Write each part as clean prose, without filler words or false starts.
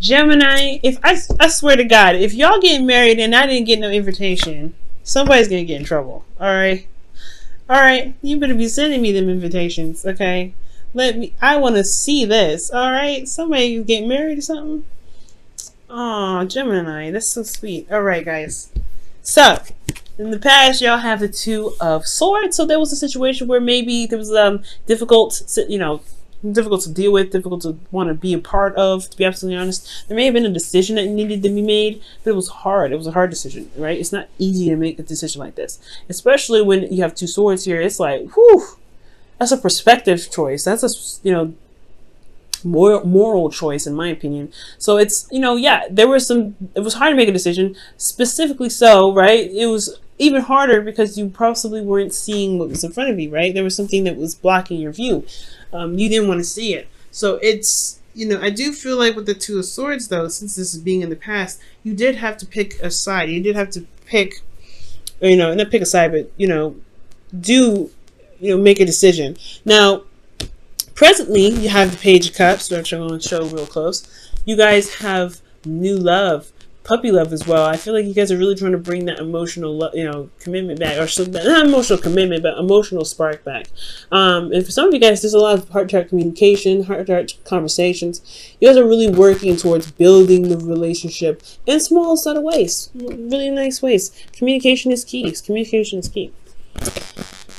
Gemini, if I swear to God, if y'all get married and I didn't get no invitation, somebody's gonna get in trouble. All right. You better be sending me them invitations, okay? I want to see this. All right, somebody getting married or something. Oh, Gemini, that's so sweet. All right, guys. So, in the past, y'all have the Two of Swords. So there was a situation where maybe there was difficult, difficult to deal with, difficult to want to be a part of. To be absolutely honest, there may have been a decision that needed to be made, but it was hard. It was a hard decision, right? It's not easy to make a decision like this, especially when you have two swords here. It's like, whew, that's a perspective choice. That's a moral choice, in my opinion. So it's, yeah, it was hard to make a decision, specifically so, right? It was even harder because you possibly weren't seeing what was in front of you, right? There was something that was blocking your view. You didn't want to see it. So it's, I do feel like with the Two of Swords, though, since this is being in the past, you did have to pick a side. You did have to pick, not pick a side, but, make a decision. Now, presently, you have the Page of Cups, which I'm going to show real close. You guys have new love, puppy love as well. I feel like you guys are really trying to bring that emotional, commitment back, or not emotional commitment, but emotional spark back. And for some of you guys, there's a lot of heart-to-heart communication, heart-to-heart conversations. You guys are really working towards building the relationship in small, subtle ways, really nice ways. Communication is key. Communication is key.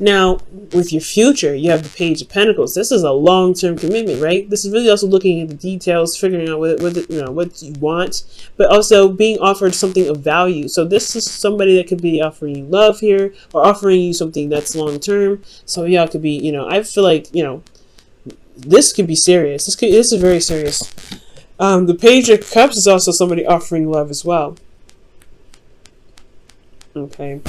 Now, with your future, you have the Page of Pentacles. This is a long-term commitment, right? This is really also looking at the details, figuring out what you want, but also being offered something of value. So this is somebody that could be offering you love here, or offering you something that's long-term. So y'all could be, I feel like, this could be serious. This is very serious. The Page of Cups is also somebody offering love as well. Okay.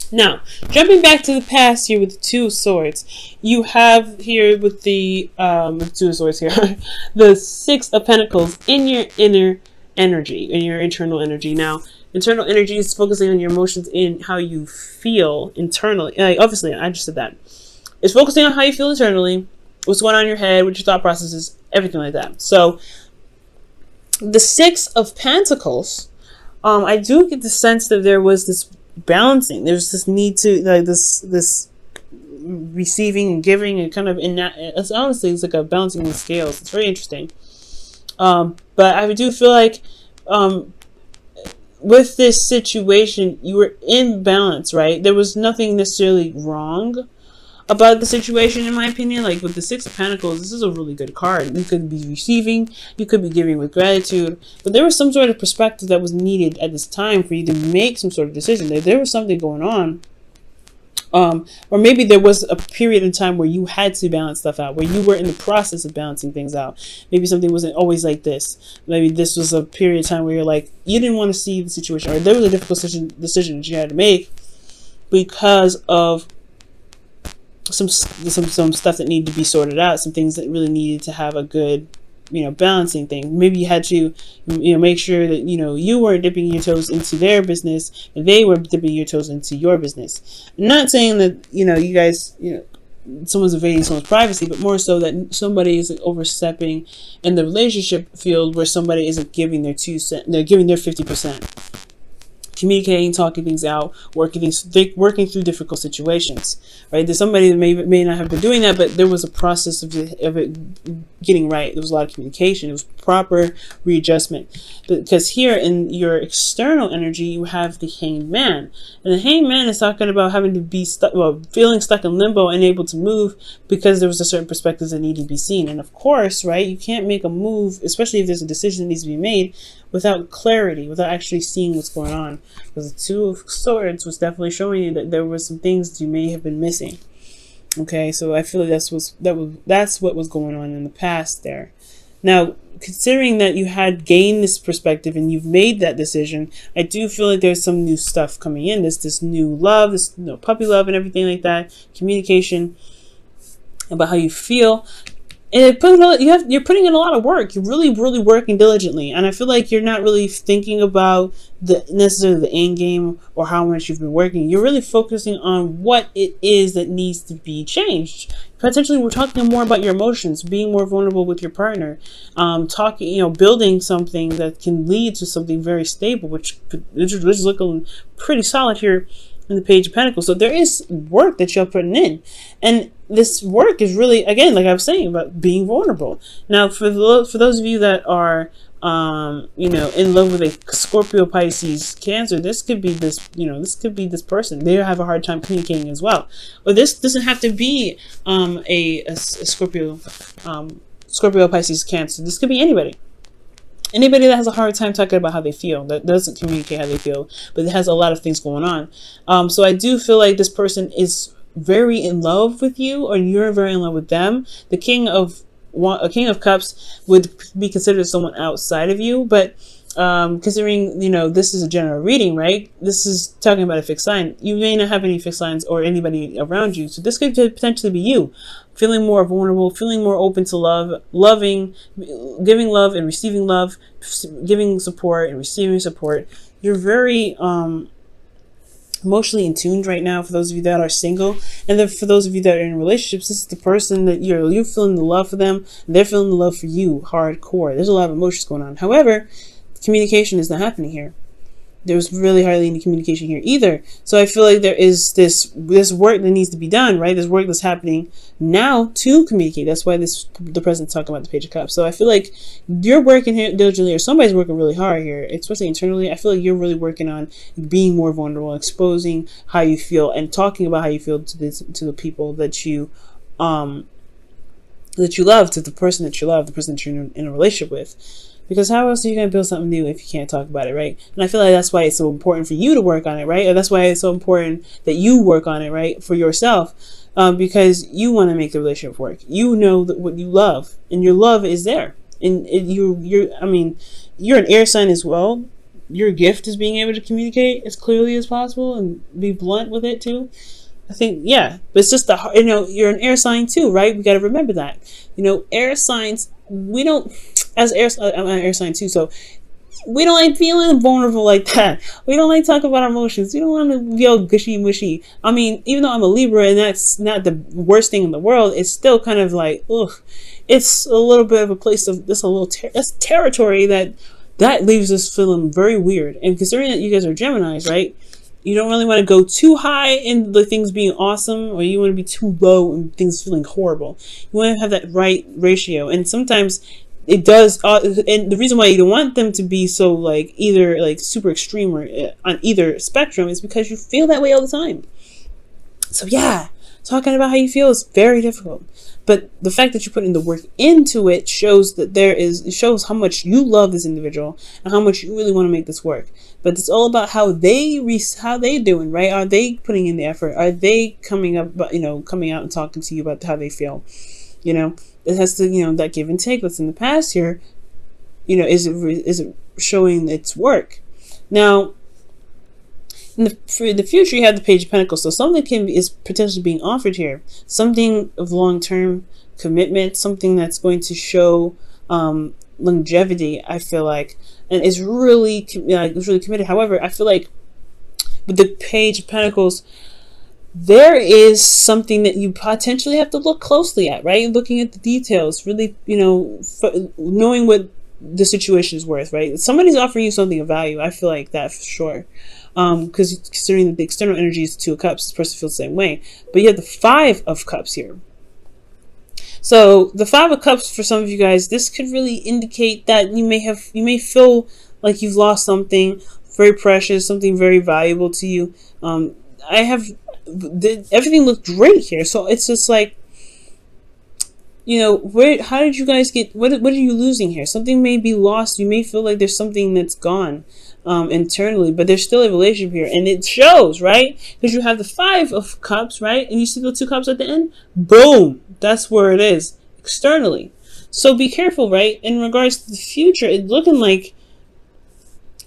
Now, jumping back to the past here with the Two of Swords, you have here with the Two of Swords here, the Six of Pentacles in your inner energy, in your internal energy. Now, internal energy is focusing on your emotions in how you feel internally. Obviously, I just said that. It's focusing on how you feel internally, what's going on in your head, what your thought processes, everything like that. So, the Six of Pentacles, I do get the sense that there was this balancing. There's this need to this receiving and giving, and kind of it's honestly, it's like a balancing the scales. It's very interesting. But I do feel like with this situation, you were in balance, right? There was nothing necessarily wrong about the situation, in my opinion. Like with the Six of Pentacles, this is a really good card. You could be receiving, you could be giving with gratitude, but there was some sort of perspective that was needed at this time for you to make some sort of decision. There was something going on, or maybe there was a period in time where you had to balance stuff out, where you were in the process of balancing things out. Maybe something wasn't always like this. Maybe this was a period of time where you're like, you didn't want to see the situation, or there was a difficult decision that you had to make because of some stuff that needed to be sorted out, some things that really needed to have a good, balancing thing. Maybe you had to, make sure that, you weren't dipping your toes into their business and they were dipping your toes into your business. I'm not saying that, you guys, someone's invading someone's privacy, but more so that somebody is overstepping in the relationship field where somebody isn't giving their they're giving their 50%. Communicating, talking things out, working through difficult situations, right? There's somebody that may not have been doing that, but there was a process of it getting right. There was a lot of communication. It was proper readjustment. Because here in your external energy, you have the Hanged Man. And the Hanged Man is talking about having to be stuck, feeling stuck in limbo, unable to move because there was a certain perspective that needed to be seen. And of course, right, you can't make a move, especially if there's a decision that needs to be made, without clarity, without actually seeing what's going on. Because the Two of Swords was definitely showing you that there were some things that you may have been missing. Okay, so I feel like that's what was going on in the past there. Now, considering that you had gained this perspective and you've made that decision, I do feel like there's some new stuff coming in. This new love, this puppy love and everything like that. Communication about how you feel. And you're putting in a lot of work. You're really, really working diligently, and I feel like you're not really thinking about necessarily the end game or how much you've been working. You're really focusing on what it is that needs to be changed. Potentially, we're talking more about your emotions, being more vulnerable with your partner, building something that can lead to something very stable, which is looking pretty solid here in the Page of Pentacles. So there is work that you're putting in, and this work is really, again, like I was saying, about being vulnerable. Now, for those of you that are in love with a Scorpio, Pisces, Cancer, this could be this person. They have a hard time communicating as well. Or this doesn't have to be a Scorpio, Pisces, Cancer. This could be anybody. Anybody that has a hard time talking about how they feel, that doesn't communicate how they feel, but it has a lot of things going on. So I do feel like this person is very in love with you, or you're very in love with them. A King of Cups would be considered someone outside of you, but considering this is a general reading, right? This is talking about a fixed sign. You may not have any fixed signs or anybody around you, so this could potentially be you. Feeling more vulnerable, feeling more open to love, giving love and receiving love, giving support and receiving support. You're very emotionally in tune right now, for those of you that are single. And then for those of you that are in relationships, this is the person that you're feeling the love for them, and they're feeling the love for you hardcore. There's a lot of emotions going on. However, communication is not happening here. There's really hardly any communication here either. So I feel like there is this work that needs to be done, right? There's work that's happening now to communicate. That's why the president's talking about the Page of Cups. So I feel like you're working here diligently, or somebody's working really hard here, especially internally. I feel like you're really working on being more vulnerable, exposing how you feel, and talking about how you feel to the people that you love, to the person that you love, the person that you're in a relationship with. Because how else are you going to build something new if you can't talk about it, right? And I feel like that's why it's so important for you to work on it, right? Or that's why it's so important that you work on it, right? For yourself, because you want to make the relationship work. You know what you love, and your love is there. And you're an air sign as well. Your gift is being able to communicate as clearly as possible and be blunt with it too. I think, yeah, but it's just you're an air sign too, right? We got to remember that. Air signs, we don't, I'm an air sign too, so we don't like feeling vulnerable like that. We don't like talking about our emotions. We don't want to be all gushy mushy. I mean, even though I'm a Libra and that's not the worst thing in the world, it's still kind of like, ugh, it's a little bit of a place of this, that's territory that leaves us feeling very weird. And considering that you guys are Geminis, right? You don't really want to go too high in the things being awesome, or you want to be too low and things feeling horrible. You want to have that right ratio. And sometimes it does, and the reason why you don't want them to be so either super extreme or on either spectrum is because you feel that way all the time. So yeah, talking about how you feel is very difficult. But the fact that you're putting the work into it shows that it shows how much you love this individual and how much you really want to make this work. But it's all about how they doing, right? Are they putting in the effort? Are they coming out and talking to you about how they feel? It has to, that give and take that's in the past here. Is it showing its work? Now, for the future, you have the Page of Pentacles, so something is potentially being offered here. Something of long-term commitment, something that's going to show longevity. I feel like, and it's really committed. However, I feel like with the Page of Pentacles, there is something that you potentially have to look closely at, right? Looking at the details, really, knowing what the situation is worth, right? Somebody's offering you something of value. I feel like that for sure. Because considering the external energy is the Two of Cups, this person feels the same way. But you have the Five of Cups here. So the Five of Cups, for some of you guys, this could really indicate that you may feel like you've lost something very precious, something very valuable to you. Everything looked great here, so it's just like, how did you guys get, what are you losing here? Something may be lost. You may feel like there's something that's gone internally, but there's still a relationship here, and it shows, right? Because you have the Five of Cups, right? And you see the Two Cups at the end? Boom! That's where it is, externally. So be careful, right? In regards to the future, it's looking like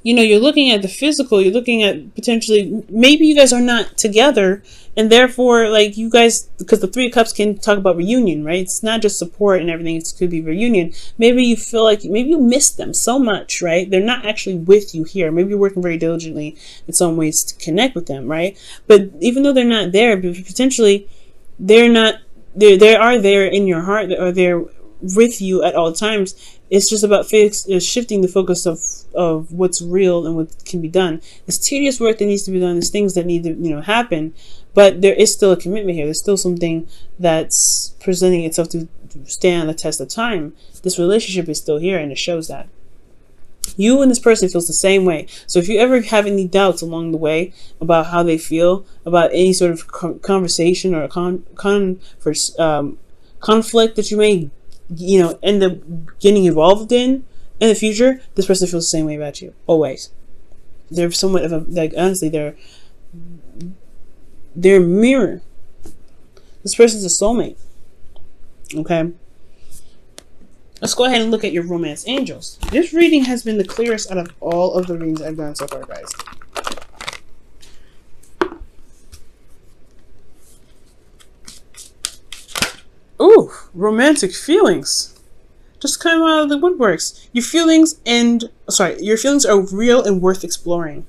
you know, you're looking at the physical, you're looking at potentially, maybe you guys are not together, and therefore, like, you guys, because the Three of Cups can talk about reunion, right? It's not just support and everything, it could be reunion. Maybe you feel like, maybe you miss them so much, right? They're not actually with you here. Maybe you're working very diligently in some ways to connect with them, right? But even though they're not there, potentially, they're not, they are there in your heart, they are there with you at all times. It's just about shifting the focus of what's real and what can be done. There's tedious work that needs to be done. There's things that need to, you know, happen, but there is still a commitment here. There's still something that's presenting itself to stand the test of time. This relationship is still here, and it shows that. You and this person feels the same way. So if you ever have any doubts along the way about how they feel, about any sort of conversation or conflict that you may, you know, end up getting involved in the future, this person feels the same way about you, always. They're somewhat of a, like, honestly, they're a mirror. This person's a soulmate. Okay, let's go ahead and look at your romance angels. This reading has been the clearest out of all of the readings I've done so far, guys. Ooh, romantic feelings. Just come out of the woodworks. Your feelings are real and worth exploring.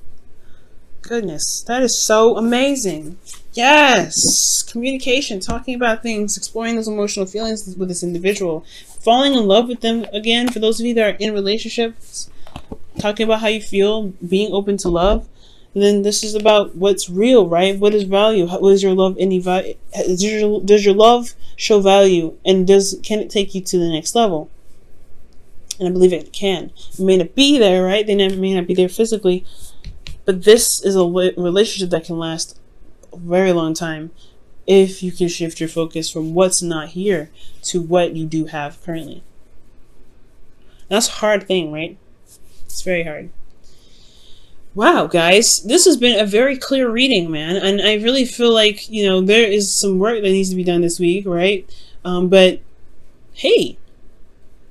Goodness, that is so amazing. Yes, communication, talking about things, exploring those emotional feelings with this individual, falling in love with them again. For those of you that are in relationships, talking about how you feel, being open to love. And then this is about what's real, right? What is value? What is your love? Any value? Does your love show value? And can it take you to the next level? And I believe it can. It may not be there, right? They may not be there physically, but this is a relationship that can last a very long time if you can shift your focus from what's not here to what you do have currently. That's a hard thing, right? It's very hard. Wow, guys, this has been a very clear reading, man. And I really feel like, you know, there is some work that needs to be done this week, right? But hey,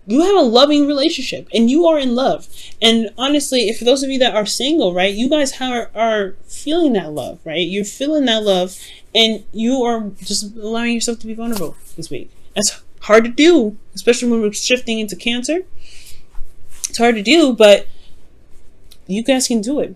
you have a loving relationship and you are in love. And honestly, if for those of you that are single, right, you guys are feeling that love, right? You're feeling that love and you are just allowing yourself to be vulnerable this week. That's hard to do, especially when we're shifting into Cancer. It's hard to do, but you guys can do it.